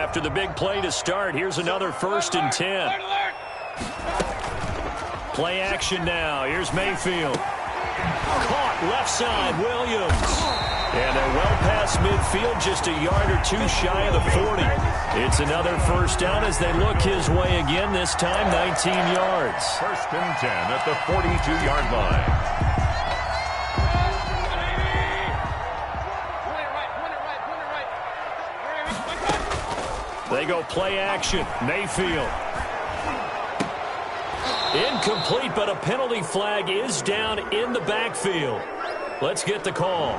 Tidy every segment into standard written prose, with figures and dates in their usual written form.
after the big play to start. Here's another 1st and 10. Play action now. Here's Mayfield. Caught left side, Williams. And they're well past midfield, just a yard or two shy of the 40. It's another 1st down as they look his way again, this time 19 yards. 1st and 10 at the 42-yard line. They go play action. Mayfield. Incomplete, but a penalty flag is down in the backfield. Let's get the call.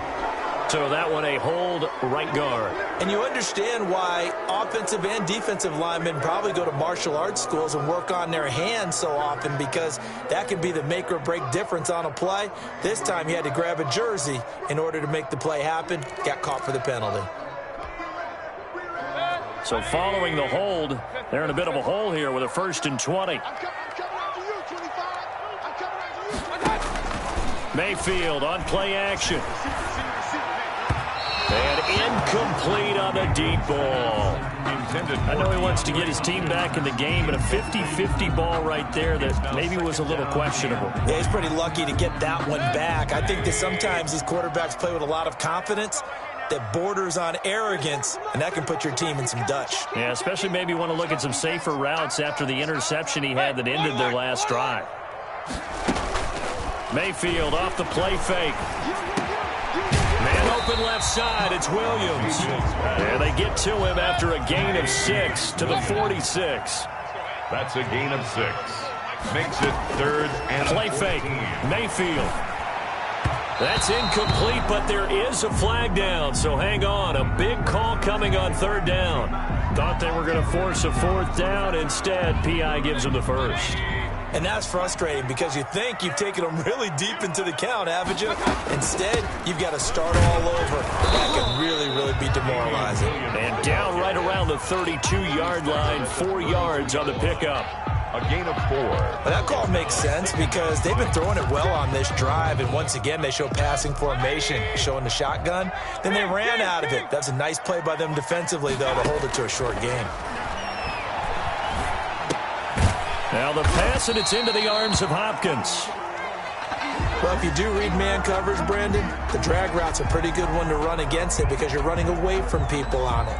So that one a hold, right guard. And you understand why offensive and defensive linemen probably go to martial arts schools and work on their hands so often, because that can be the make or break difference on a play. This time he had to grab a jersey in order to make the play happen. Got caught for the penalty. So following the hold, they're in a bit of a hole here with a 1st and 20. Mayfield on play action. And incomplete on the deep ball. I know he wants to get his team back in the game, but a 50-50 ball right there that maybe was a little questionable. Yeah, he's pretty lucky to get that one back. I think that sometimes these quarterbacks play with a lot of confidence that borders on arrogance, and that can put your team in some Dutch. Yeah, especially maybe want to look at some safer routes after the interception he had that ended their last drive. Mayfield off the play fake. Man open left side, it's Williams. And they get to him after a gain of 6 to the 46. That's a gain of 6. Makes it 3rd and play 14. Fake, Mayfield. That's incomplete, but there is a flag down, so hang on. A big call coming on 3rd down. Thought they were going to force a 4th down. Instead, P.I. gives them the 1st. And that's frustrating because you think you've taken them really deep into the count, haven't you? Instead, you've got to start all over. That can really, really be demoralizing. And down right around the 32-yard line, 4 yards on the pickup. A gain of 4. Well, that call makes sense because they've been throwing it well on this drive, and once again, they show passing formation, showing the shotgun. Then they ran out of it. That's a nice play by them defensively, though, to hold it to a short game. Now the pass, and it's into the arms of Hopkins. Well, if you do read man covers, Brandon, the drag route's a pretty good one to run against it because you're running away from people on it.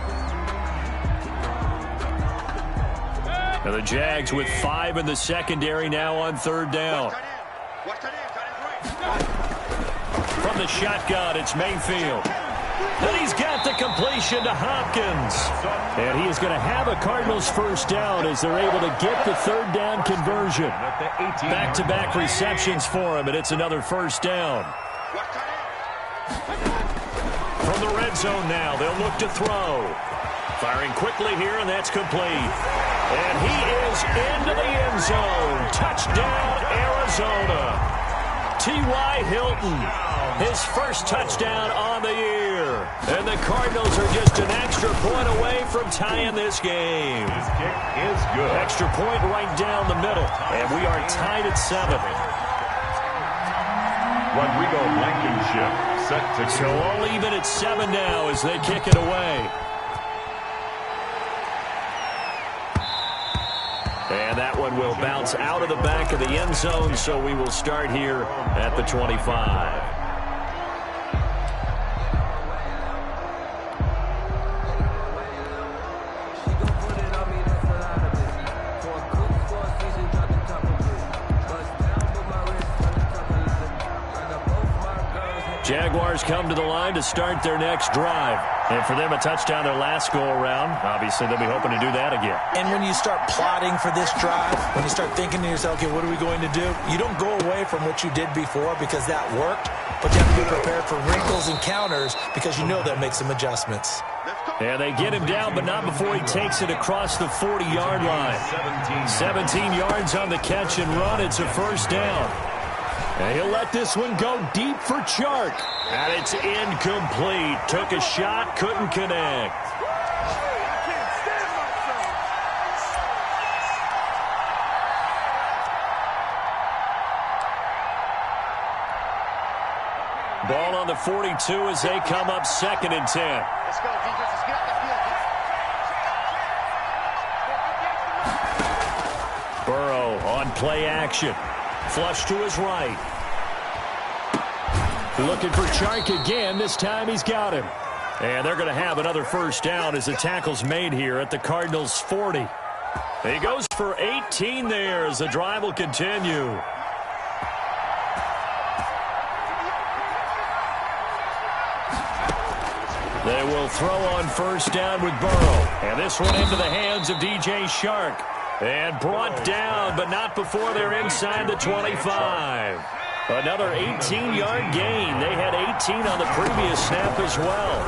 Now the Jags with 5 in the secondary now on 3rd down. From the shotgun, it's Mayfield. And he's got the completion to Hopkins. And he is going to have a Cardinals 1st down as they're able to get the 3rd down conversion. Back-to-back receptions for him, and it's another 1st down. From the red zone now, they'll look to throw. Firing quickly here, and that's complete. And he is into the end zone. Touchdown, Arizona. T.Y. Hilton, his 1st touchdown on the year. And the Cardinals are just an extra point away from tying this game. His kick is good. Extra point right down the middle. And we are tied at 7. Rodrigo Blankenship set to So all even at 7 now as they kick it away. And that one will bounce out of the back of the end zone, so we will start here at the 25. Jaguars come to the line to start their next drive. And for them, a touchdown their last go-around. Obviously, they'll be hoping to do that again. And when you start plotting for this drive, when you start thinking to yourself, okay, what are we going to do? You don't go away from what you did before because that worked, but you have to be prepared for wrinkles and counters because you know they'll make some adjustments. And they get him down, but not before he takes it across the 40-yard line. 17 yards on the catch and run. It's a 1st down. And he'll let this one go deep for Chark. And it's incomplete. Took a shot, couldn't connect. Ball on the 42 as they come up 2nd and 10. Let's go, defense. Let's get out the field. Burrow on play action. Flush to his right. Looking for Chark again. This time he's got him. And they're going to have another first down as the tackle's made here at the Cardinals' 40. He goes for 18 there as the drive will continue. They will throw on first down with Burrow. And this one into the hands of DJ Chark. And brought down, but not before they're inside the 25. Another 18-yard gain. They had 18 on the previous snap as well.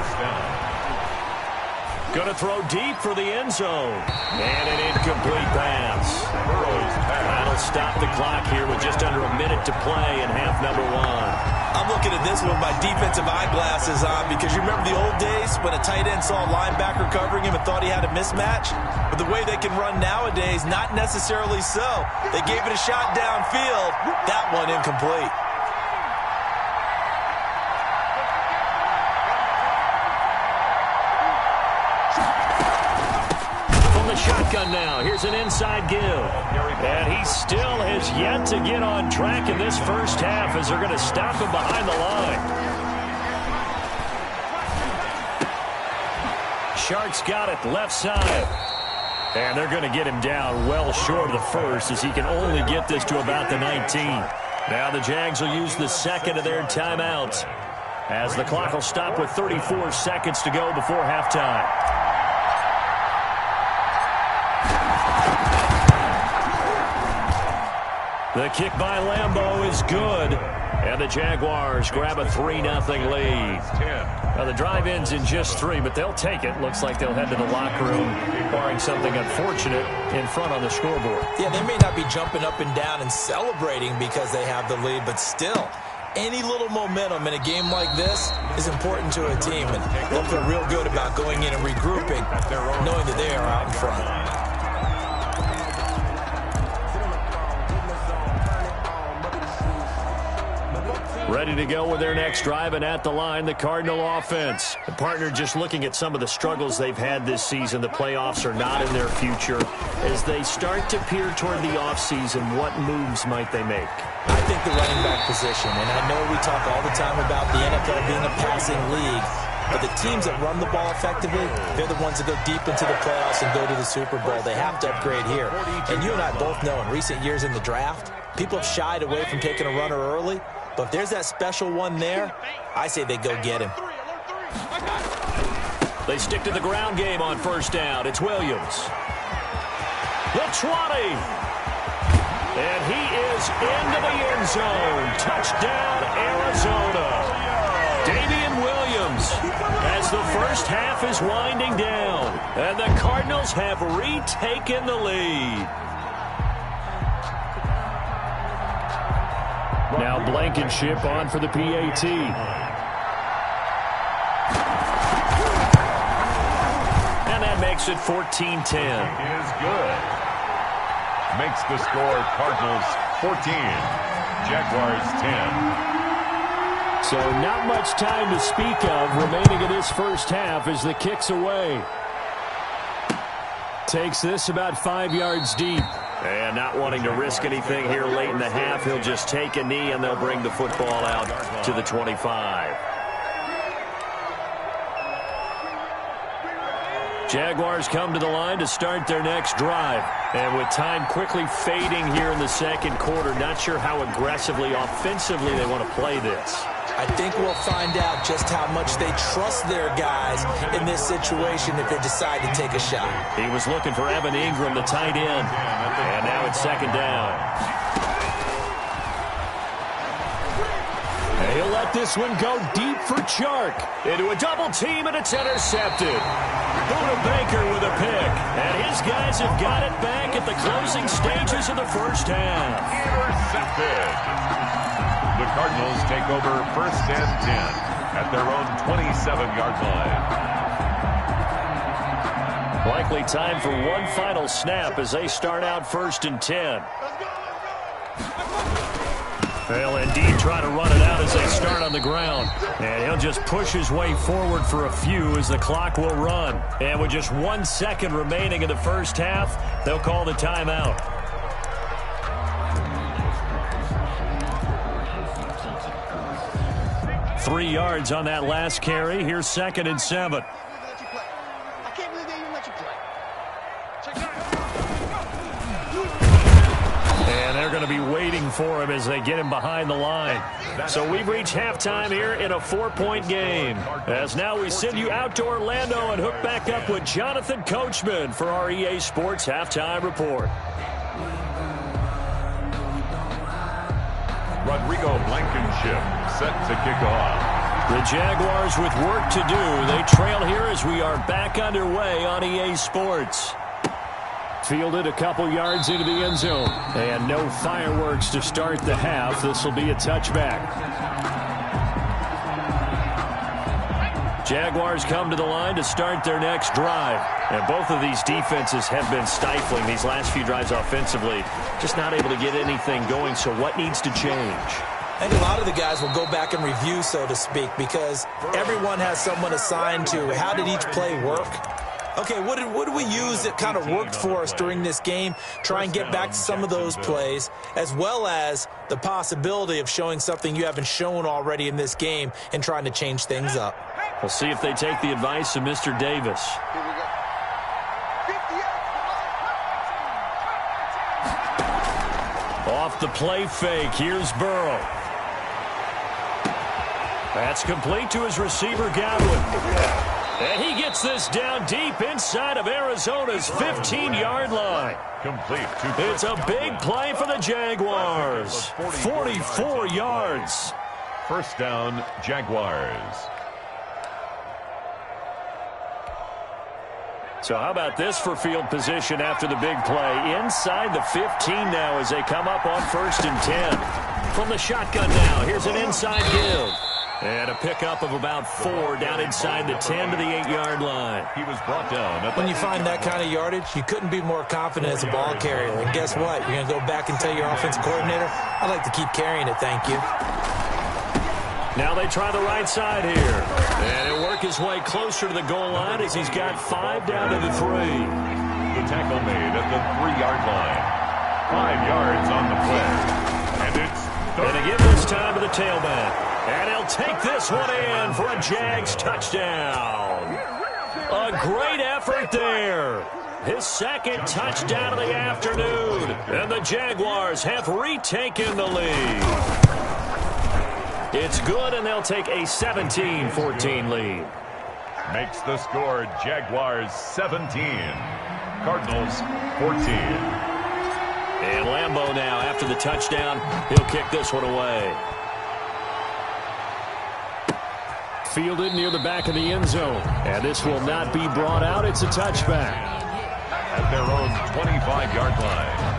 Going to throw deep for the end zone. And an incomplete pass. That'll stop the clock here with just under a minute to play in half number one. I'm looking at this with my defensive eyeglasses on because you remember the old days when a tight end saw a linebacker covering him and thought he had a mismatch? But the way they can run nowadays, not necessarily so. They gave it a shot downfield. That one incomplete. Shotgun now. Here's an inside give. And he still has yet to get on track in this first half as they're going to stop him behind the line. Chark's got it left side. And they're going to get him down well short of the first as he can only get this to about the 19. Now the Jags will use the second of their timeouts as the clock will stop with 34 seconds to go before halftime. The kick by Lambeau is good, and the Jaguars grab a 3-0 lead. Now the drive ends in just 3, but they'll take it. Looks like they'll head to the locker room, barring something unfortunate in front on the scoreboard. Yeah, they may not be jumping up and down and celebrating because they have the lead, but still, any little momentum in a game like this is important to a team, and they'll feel real good about going in and regrouping, knowing that they are out in front. Ready to go with their next drive, and at the line, the Cardinal offense. The partner just looking at some of the struggles they've had this season. The playoffs are not in their future. As they start to peer toward the offseason, what moves might they make? I think the running back position, and I know we talk all the time about the NFL being a passing league, but the teams that run the ball effectively, they're the ones that go deep into the playoffs and go to the Super Bowl. They have to upgrade here. And you and I both know in recent years in the draft, people have shied away from taking a runner early. But if there's that special one there, I say they go get him. They stick to the ground game on first down. It's Williams. The 20. And he is into the end zone. Touchdown, Arizona. Damian Williams as the first half is winding down. And the Cardinals have retaken the lead. Now Blankenship on for the PAT. And that makes it 14-10. Is good. Makes the score Cardinals 14, Jaguars 10. So not much time to speak of remaining in this first half as the kick's away. Takes this about 5 yards deep. And not wanting to risk anything here late in the half, he'll just take a knee and they'll bring the football out to the 25. Jaguars come to the line to start their next drive. And with time quickly fading here in the second quarter, not sure how aggressively, offensively they want to play this. I think we'll find out just how much they trust their guys in this situation if they decide to take a shot. He was looking for Evan Ingram, the tight end. And now it's second down. He'll let this one go deep for Chark. Into a double team, and it's intercepted. Buda Baker with a pick. And his guys have got it back at the closing stages of the first half. Intercepted. The Cardinals take over first and 10 at their own 27-yard line. Likely time for one final snap as they start out first and 10. They'll indeed try to run it out as they start on the ground. And he'll just push his way forward for a few as the clock will run. And with just 1 second remaining in the first half, they'll call the timeout. 3 yards on that last carry. Here's 2nd and 7. And they're going to be waiting for him as they get him behind the line. So we've reached halftime here in a 4-point game. As now we send you out to Orlando and hook back up with Jonathan Coachman for our EA Sports Halftime Report. Rodrigo Blankenship set to kick off. The Jaguars with work to do. They trail here as we are back underway on EA Sports. Fielded a couple yards into the end zone. And no fireworks to start the half. This will be a touchback. Jaguars come to the line to start their next drive. And both of these defenses have been stifling these last few drives offensively. Just not able to get anything going. So what needs to change? I think a lot of the guys will go back and review, so to speak, because everyone has someone assigned to how did each play work. Okay, what did we use that kind of worked for us during this game? Try and get back to some of those plays, as well as the possibility of showing something you haven't shown already in this game and trying to change things up. We'll see if they take the advice of Mr. Davis. Off the play fake, here's Burrow. That's complete to his receiver, Godwin. And he gets this down deep inside of Arizona's 15-yard line. Complete. It's a big play for the Jaguars. 44 yards. First down, Jaguars. So how about this for field position after the big play? Inside the 15 now as they come up on 1st and 10. From the shotgun now, here's an inside give. And a pickup of about 4 down inside the 10 to the 8-yard line. He was brought down. When you find that kind of yardage, you couldn't be more confident as a ball carrier. And guess what? You're going to go back and tell your offensive coordinator, I'd like to keep carrying it, thank you. Now they try the right side here. And he'll work his way closer to the goal line as he's got 5 down to the 3. The tackle made at the 3-yard line. 5 yards on the play. And it's going to give this time to the tailback. And he'll take this one in for a Jags touchdown. A great effort there. His 2nd touchdown of the afternoon. And the Jaguars have retaken the lead. It's good, and they'll take a 17-14 lead. Makes the score Jaguars 17. Cardinals 14. And Lambeau now, after the touchdown, he'll kick this one away. Fielded near the back of the end zone. And this will not be brought out. It's a touchback. At their own 25-yard line.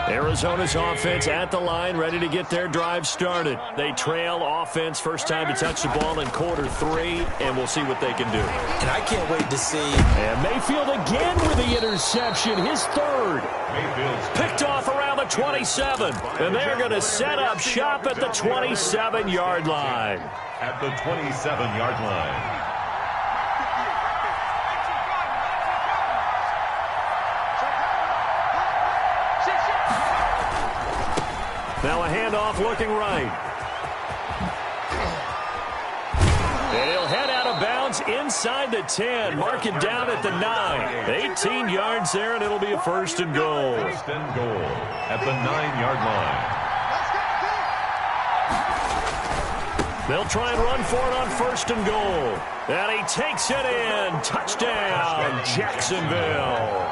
Arizona's offense at the line, ready to get their drive started. They trail offense, first time to touch the ball in quarter 3, and we'll see what they can do. And I can't wait to see. And Mayfield again with the interception, his 3rd. Mayfield's picked off around the 27, and they're going to set up shop at the 27-yard line. At the 27-yard line. Now a handoff looking right. And he'll head out of bounds inside the 10. Mark it down at the 9. 18 yards there, and it'll be a 1st and goal. 1st and goal at the 9-yard line. They'll try and run for it on 1st and goal. And he takes it in. Touchdown, Jacksonville.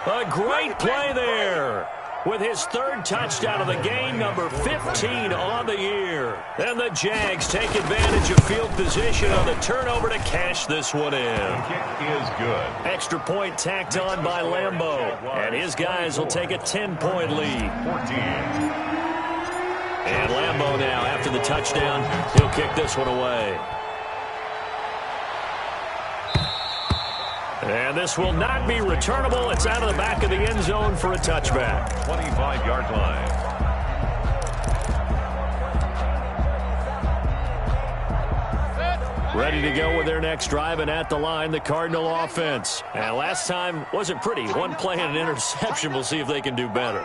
A great play there. With his 3rd touchdown of the game, number 15 on the year. And the Jags take advantage of field position on the turnover to cash this one in. The kick is good. Extra point tacked on by Lambeau. And his guys will take a 10-point lead. 14. And Lambeau now, after the touchdown, he'll kick this one away. And this will not be returnable. It's out of the back of the end zone for a touchback. 25-yard line. Ready to go with their next drive, and at the line, the Cardinal offense. And last time wasn't pretty. One play and an interception. We'll see if they can do better.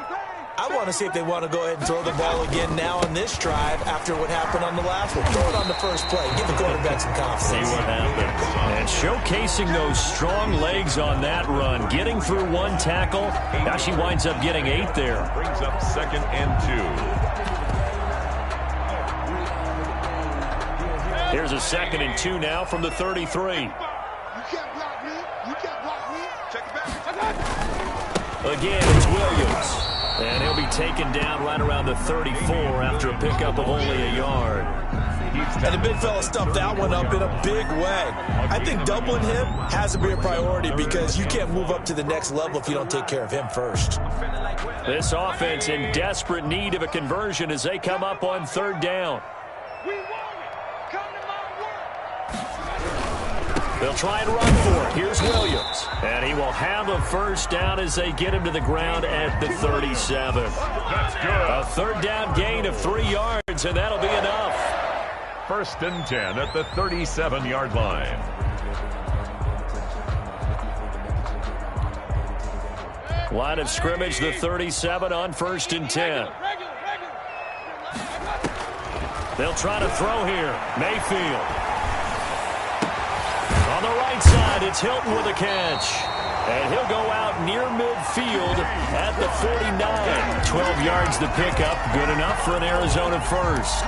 I want to see if they want to go ahead and throw the ball again now on this drive after what happened on the last one. Throw it on the first play. Give the quarterback some confidence. See what happens. And showcasing those strong legs on that run. Getting through one tackle. Now she winds up getting 8 there. Brings up 2nd and 2. Here's a 2nd and 2 now from the 33. You can't block me. You can't block me. Check it back. Again, it's Williams. And he'll be taken down right around the 34 after a pickup of only a yard. And the big fella stuffed that one up in a big way. I think doubling him has to be a priority because you can't move up to the next level if you don't take care of him first. This offense in desperate need of a conversion as they come up on 3rd down. They'll try and run for it. Here's Williams. And he will have a first down as they get him to the ground at the 37. That's good. A 3rd down gain of 3 yards, and that'll be enough. 1st and 10 at the 37-yard line. Line of scrimmage, the 37 on 1st and 10. They'll try to throw here. Mayfield. On the right side, it's Hilton with a catch. And he'll go out near midfield at the 49. 12 yards the pickup. Good enough for an Arizona first.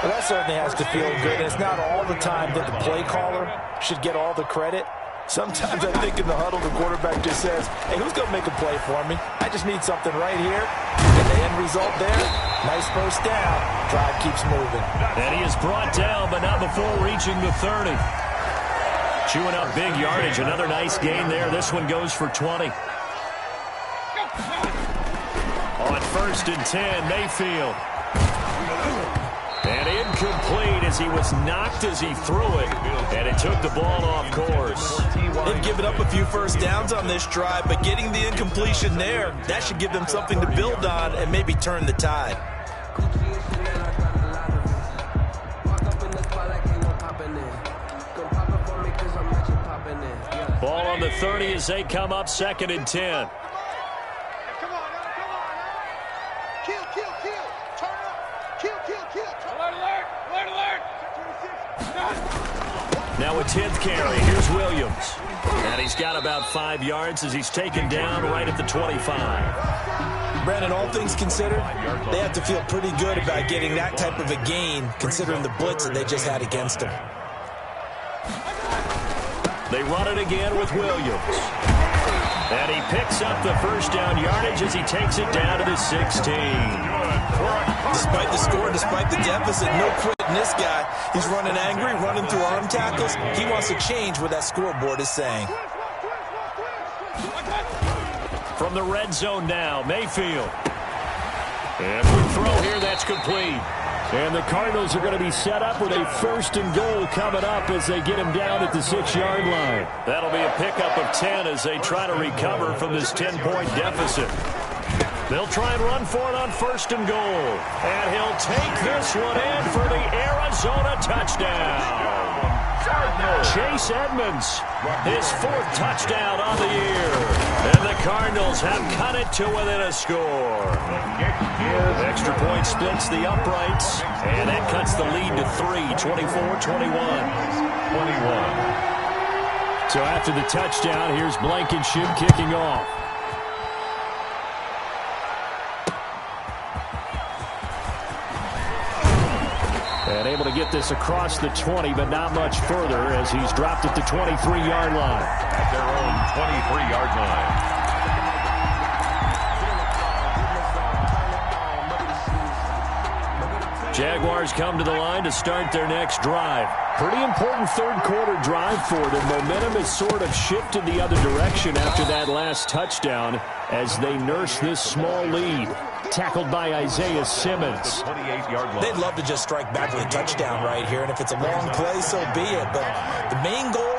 Well, that certainly has to feel good. It's not all the time that the play caller should get all the credit. Sometimes I think in the huddle, the quarterback just says, hey, who's going to make a play for me? I just need something right here. And the end result there, nice first down. Drive keeps moving. And he is brought down, but not before reaching the 30. Chewing up big yardage. Another nice gain there. This one goes for 20. On 1st and 10, Mayfield. And incomplete as he was knocked as he threw it. And it took the ball off course. They've given up a few first downs on this drive, but getting the incompletion there, that should give them something to build on and maybe turn the tide. Ball on the 30 as they come up 2nd and 10. Come on, now. Kill. Turn up. Kill. Alert. Now a 10th carry. Here's Williams. And he's got about 5 yards as he's taken down right at the 25. Brandon, all things considered, they have to feel pretty good about getting that type of a gain considering the blitz that they just had against them. They run it again with Williams. And he picks up the first down yardage as he takes it down to the 16. Despite the score, despite the deficit, no quitting this guy. He's running angry, running through arm tackles. He wants to change what that scoreboard is saying. From the red zone now, Mayfield. And quick throw here, that's complete. And the Cardinals are going to be set up with a 1st and goal coming up as they get him down at the 6-yard line. That'll be a pickup of 10 as they try to recover from this 10-point deficit. They'll try and run for it on 1st and goal. And he'll take this one in for the Arizona touchdown. Chase Edmonds, his 4th touchdown on the year. And the Cardinals have cut it to within a score. Extra point splits the uprights, and that cuts the lead to 3, 24-21. So after the touchdown, here's Blankenship kicking off. And able to get this across the 20, but not much further as he's dropped at the 23-yard line. At their own 23-yard line. Jaguars come to the line to start their next drive. Pretty important 3rd quarter drive for them. Momentum has sort of shifted the other direction after that last touchdown as they nurse this small lead. Tackled by Isaiah Simmons. They'd love to just strike back with a touchdown right here, and if it's a long play, so be it. But the main goal,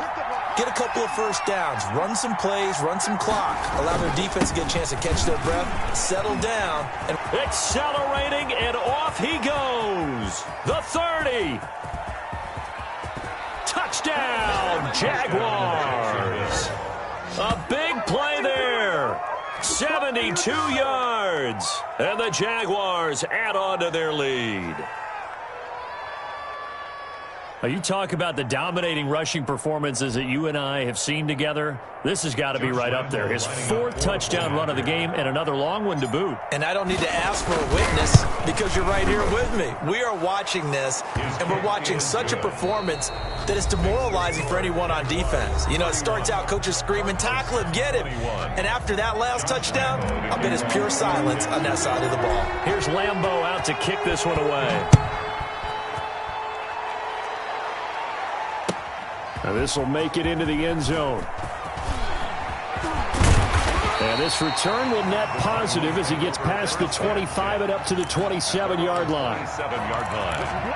get a couple of first downs, run some plays, run some clock, allow their defense to get a chance to catch their breath, settle down. And accelerating, and off he goes. The 30. Touchdown, Jaguars. A big play there. 72 yards. And the Jaguars add on to their lead. You talk about the dominating rushing performances that you and I have seen together. This has got to be right up there. His 4th touchdown run of the game and another long one to boot. And I don't need to ask for a witness because you're right here with me. We are watching this, and we're watching such a performance that is demoralizing for anyone on defense. You know, it starts out coaches screaming, tackle him, get him. And after that last touchdown, I bet it's pure silence on that side of the ball. Here's Lambeau out to kick this one away. Now this will make it into the end zone. And this return will net positive as he gets past the 25 and up to the 27-yard line. 27-yard line.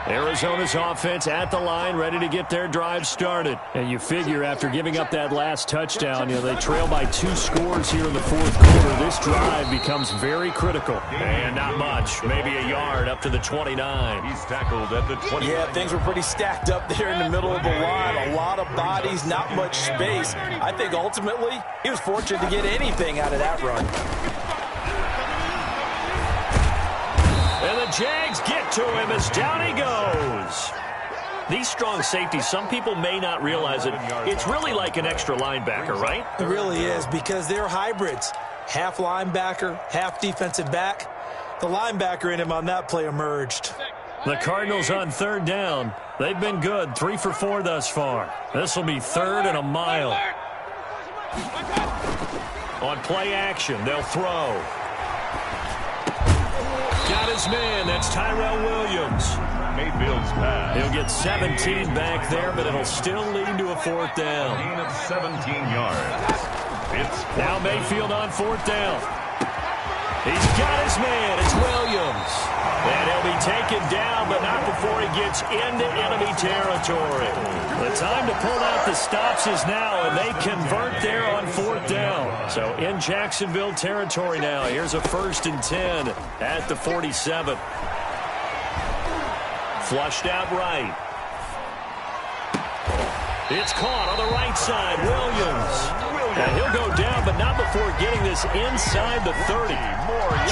Arizona's offense at the line, ready to get their drive started. And you figure after giving up that last touchdown, they trail by 2 scores here in the 4th quarter. This drive becomes very critical. And not much, maybe a yard up to the 29. He's tackled at the 20. Yeah, things were pretty stacked up there in the middle of the line. A lot of bodies, not much space. I think ultimately he was fortunate to get anything out of that run. And the Jags get to him as down he goes. These strong safeties, some people may not realize it. It's really like an extra linebacker, right? It really is because they're hybrids. Half linebacker, half defensive back. The linebacker in him on that play emerged. The Cardinals on 3rd down. They've been good, 3 for 4 thus far. This will be 3rd and a mile. On play action, they'll throw. Got his man. That's Tyrell Williams. Mayfield's pass. He'll get 17 back there, but it'll still lead to a 4th down. Gain of 17 yards. It's now Mayfield on 4th down. He's got his man. It's Williams. And he'll be taken down, but not before he gets into enemy territory. The time to pull out the stops is now, and they convert there on 4th down. So in Jacksonville territory now. Here's a 1st and 10 at the 47. Flushed out right. It's caught on the right side. Williams. And he'll go down, but not before getting this inside the 30.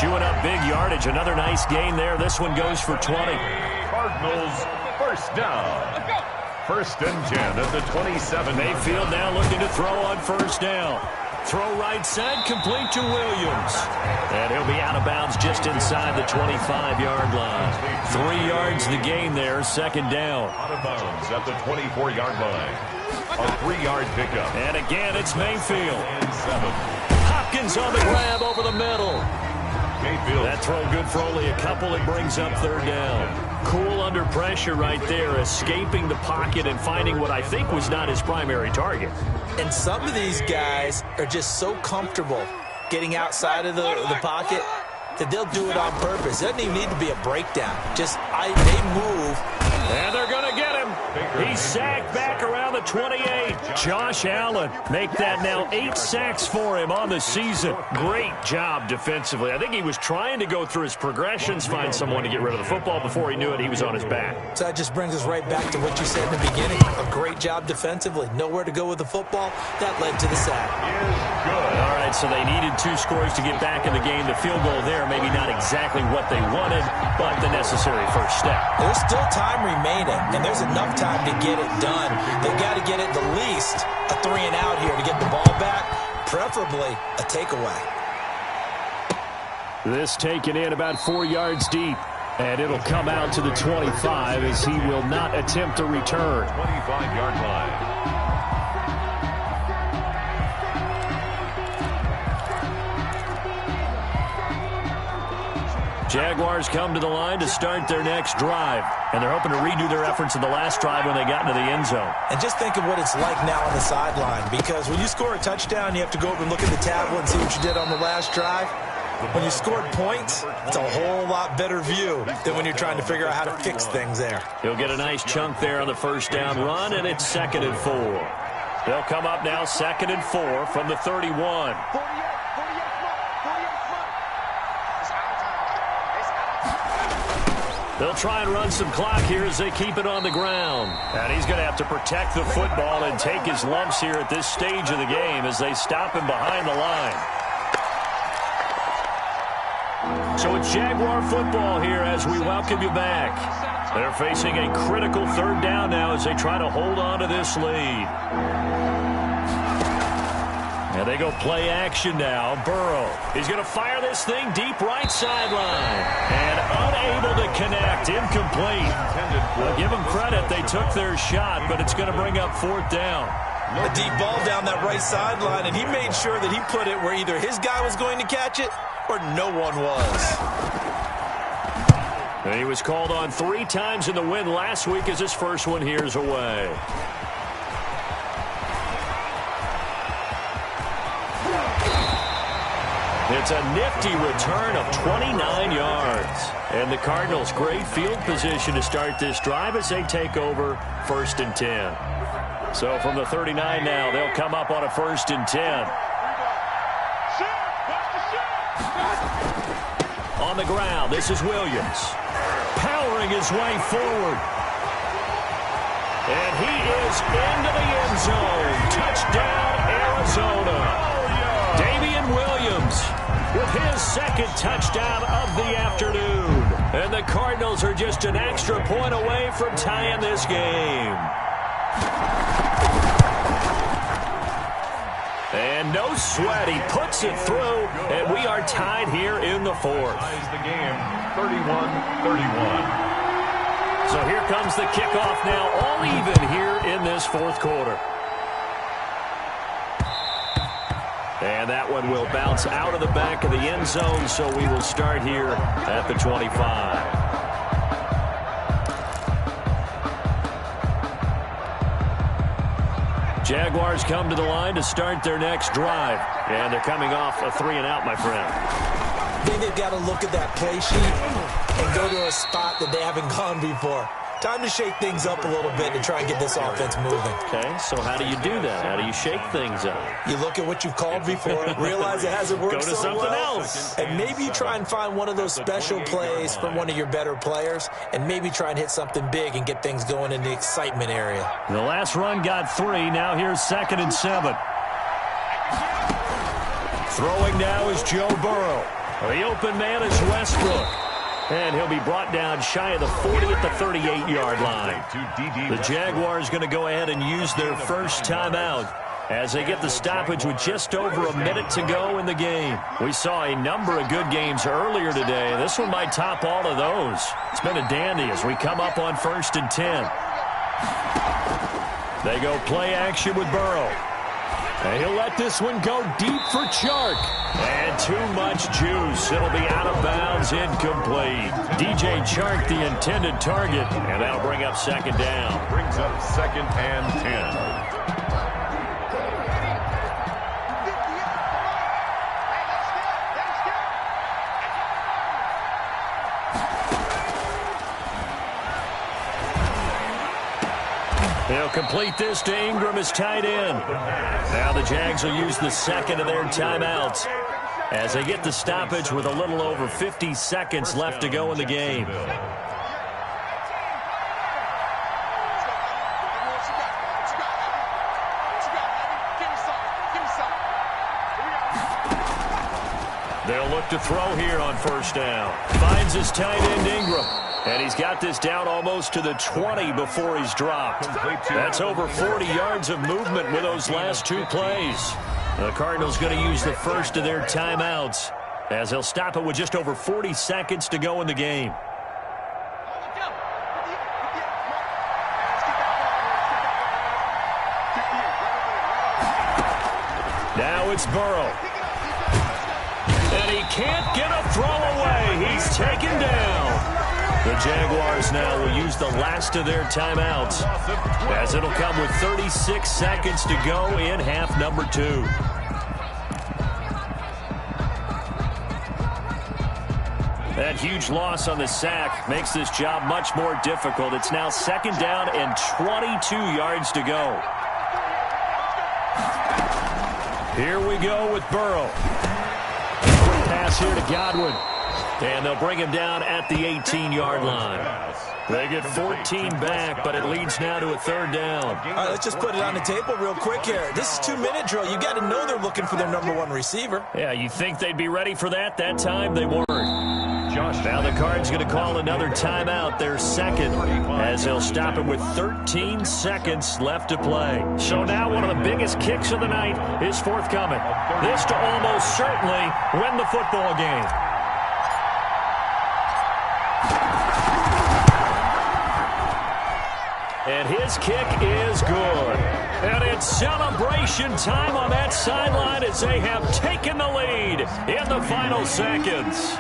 Chewing up big yardage. Another nice gain there. This one goes for 20. Cardinals 1st down. 1st and 10 at the 27. Mayfield now looking to throw on 1st down. Throw right side, complete to Williams. And he'll be out of bounds just inside the 25-yard line. 3 yards the gain there, 2nd down. Out of bounds at the 24-yard line. A 3-yard pickup. And again, it's Mayfield. Hopkins on the grab over the middle. Mayfield. That throw good for only a couple. It brings up 3rd down. Cool under pressure right there, escaping the pocket and finding what I think was not his primary target. And some of these guys are just so comfortable getting outside of the pocket that they'll do it on purpose. It doesn't even need to be a breakdown. Just they move. And they're going to get him. He's sacked back around the 28. Josh Allen make that now 8 sacks for him on the season. Great job defensively. I think he was trying to go through his progressions, find someone to get rid of the football. Before he knew it, he was on his back. So that just brings us right back to what you said in the beginning. A great job defensively. Nowhere to go with the football. That led to the sack. All right, so they needed 2 scores to get back in the game. The field goal there, maybe not exactly what they wanted, but the necessary first step. There's still time remaining, and there's enough time to get it done. They've got to get it at least a 3 and out here to get the ball back, preferably a takeaway. This taken in about 4 yards deep, and it'll come out to the 25 as he will not attempt a return. 25-yard line. Jaguars come to the line to start their next drive, and they're hoping to redo their efforts in the last drive when they got into the end zone. And just think of what it's like now on the sideline, because when you score a touchdown, you have to go over and look at the tablet and see what you did on the last drive. When you scored points, it's a whole lot better view than when you're trying to figure out how to fix things there. He'll get a nice chunk there on the first down run, and it's 2nd and 4. They'll come up now 2nd and 4 from the 31. They'll try and run some clock here as they keep it on the ground. And he's going to have to protect the football and take his lumps here at this stage of the game as they stop him behind the line. So it's Jaguar football here as we welcome you back. They're facing a critical third down now as they try to hold on to this lead. And they go play action now. Burrow. He's going to fire this thing deep right sideline. And unable to connect. Incomplete. Well, give them credit. They took their shot, but it's going to bring up fourth down. A deep ball down that right sideline, and he made sure that he put it where either his guy was going to catch it or no one was. And he was called on 3 times in the win last week as his first one here's away. It's a nifty return of 29 yards. And the Cardinals, great field position to start this drive as they take over 1st and 10. So from the 39 now, they'll come up on a 1st and 10. On the ground, this is Williams. Powering his way forward. And he is into the end zone. Touchdown, Arizona. Damian Williams with his second touchdown of the afternoon. And the Cardinals are just an extra point away from tying this game. And no sweat, he puts it through, and we are tied here in the 4th. Ties the game 31-31. So here comes the kickoff now, all even here in this 4th quarter. And that one will bounce out of the back of the end zone, so we will start here at the 25. Jaguars come to the line to start their next drive. And they're coming off a 3-and-out, my friend. I think they've got to look at that play sheet and go to a spot that they haven't gone before. Time to shake things up a little bit to try and get this offense moving. Okay, so how do you do that? How do you shake things up? You look at what you've called before, realize it hasn't worked so well. Go to something else. And maybe you try and find one of those special plays from one of your better players, and maybe try and hit something big and get things going in the excitement area. The last run got 3. Now here's 2nd and 7. Throwing now is Joe Burrow. The open man is Westbrook. And he'll be brought down shy of the 40 at the 38-yard line. The Jaguars going to go ahead and use their first timeout as they get the stoppage with just over a minute to go in the game. We saw a number of good games earlier today. This one might top all of those. It's been a dandy as we come up on 1st and 10. They go play action with Burrow. And he'll let this one go deep for Chark. And too much juice. It'll be out of bounds, incomplete. DJ Chark, the intended target, and that'll bring up 2nd down. Brings up 2nd and 10. They'll complete this to Ingram as tight end. Now the Jags will use the 2nd of their timeouts as they get the stoppage with a little over 50 seconds left to go in the game. They'll look to throw here on 1st down. Finds his tight end Ingram. And he's got this down almost to the 20 before he's dropped. That's over 40 yards of movement with those last 2 plays. The Cardinals going to use the first of their timeouts as they'll stop it with just over 40 seconds to go in the game. Now it's Burrow. And he can't get a throw away. He's taken down. The Jaguars now will use the last of their timeouts as it'll come with 36 seconds to go in half number 2. That huge loss on the sack makes this job much more difficult. It's now 2nd down and 22 yards to go. Here we go with Burrow. Quick pass here to Godwin. And they'll bring him down at the 18-yard line. They get 14 back, but it leads now to a third down. All right, let's just put it on the table real quick here. This is 2-minute drill. You got to know they're looking for their number one receiver. Yeah, you think they'd be ready for that? That time they weren't. Now the Cards going to call another timeout, their second, as they'll stop it with 13 seconds left to play. So now one of the biggest kicks of the night is forthcoming. This to almost certainly win the football game. And his kick is good. And it's celebration time on that sideline as they have taken the lead in the final seconds.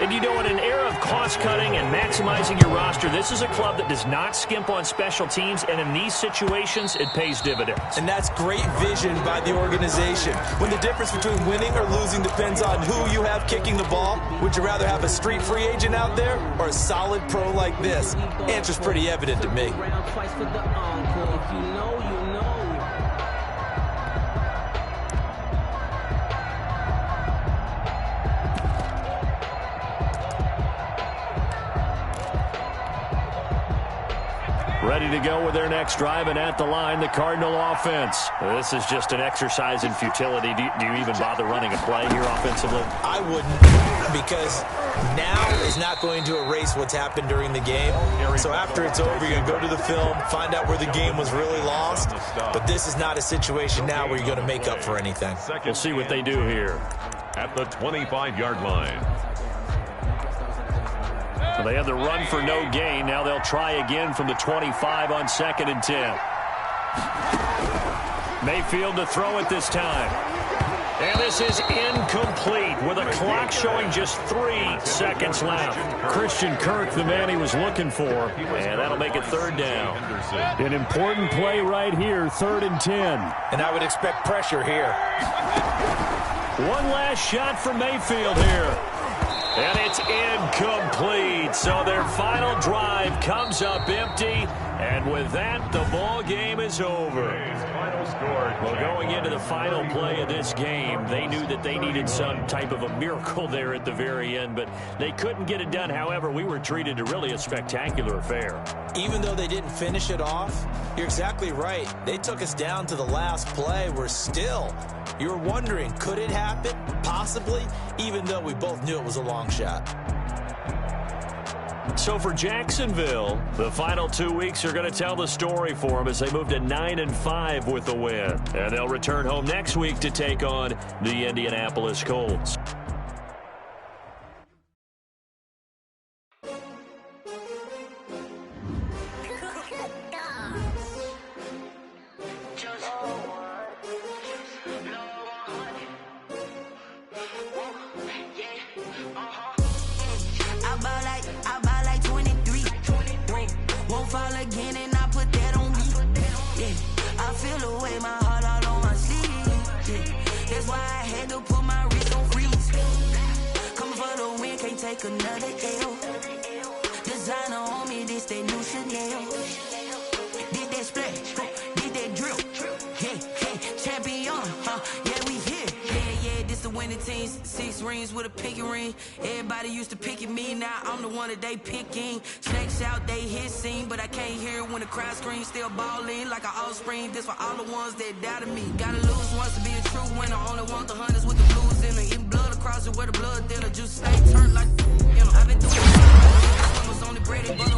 And you know, in an era of cost-cutting and maximizing your roster, this is a club that does not skimp on special teams, and in these situations, it pays dividends. And that's great vision by the organization. When the difference between winning or losing depends on who you have kicking the ball, would you rather have a street free agent out there or a solid pro like this? Answer's pretty evident to me. Ready to go with their next drive, and at the line, the Cardinal offense. This is just an exercise in futility. Do you even bother running a play here offensively? I wouldn't, because now is not going to erase what's happened during the game. So after it's over, you're going to go to the film, find out where the game was really lost. But this is not a situation now where you're going to make up for anything. We'll see what they do here. At the 25-yard line. Well, they had the run for no gain. Now they'll try again from the 25 on 2nd and 10. Mayfield to throw it this time. And this is incomplete with a clock showing just 3 seconds left. Christian Kirk, the man he was looking for, and that'll make it 3rd down. An important play right here, 3rd and 10. And I would expect pressure here. One last shot from Mayfield here. And it's incomplete. So their final drive comes up empty. And with that, the ball game is over. Well, going into the final play of this game, they knew that they needed some type of a miracle there at the very end, but they couldn't get it done. However, we were treated to really a spectacular affair. Even though they didn't finish it off, you're exactly right. They took us down to the last play. You were wondering, could it happen? Possibly, even though we both knew it was a long shot. So for Jacksonville, the final 2 weeks are going to tell the story for them as they move to 9-5 with the win. And they'll return home next week to take on the Indianapolis Colts. Another L. Designer on me, this they new Chanel. Did that splash, did that drill. Yeah, champion, yeah, we here. Yeah, this the winning team. 6 rings with a pinky ring. Everybody used to pick at me, now I'm the one that they picking. Snakes out, they hit scene, but I can't hear it when the crowd screams. Still balling like an offspring. This for all the ones that doubted me. Gotta lose once to be a true winner. Only want the hunters with the blues in it. Eating blood across it where the blood thinner. Just stay turned like, you know, I've been doing it. Was only bread and butter.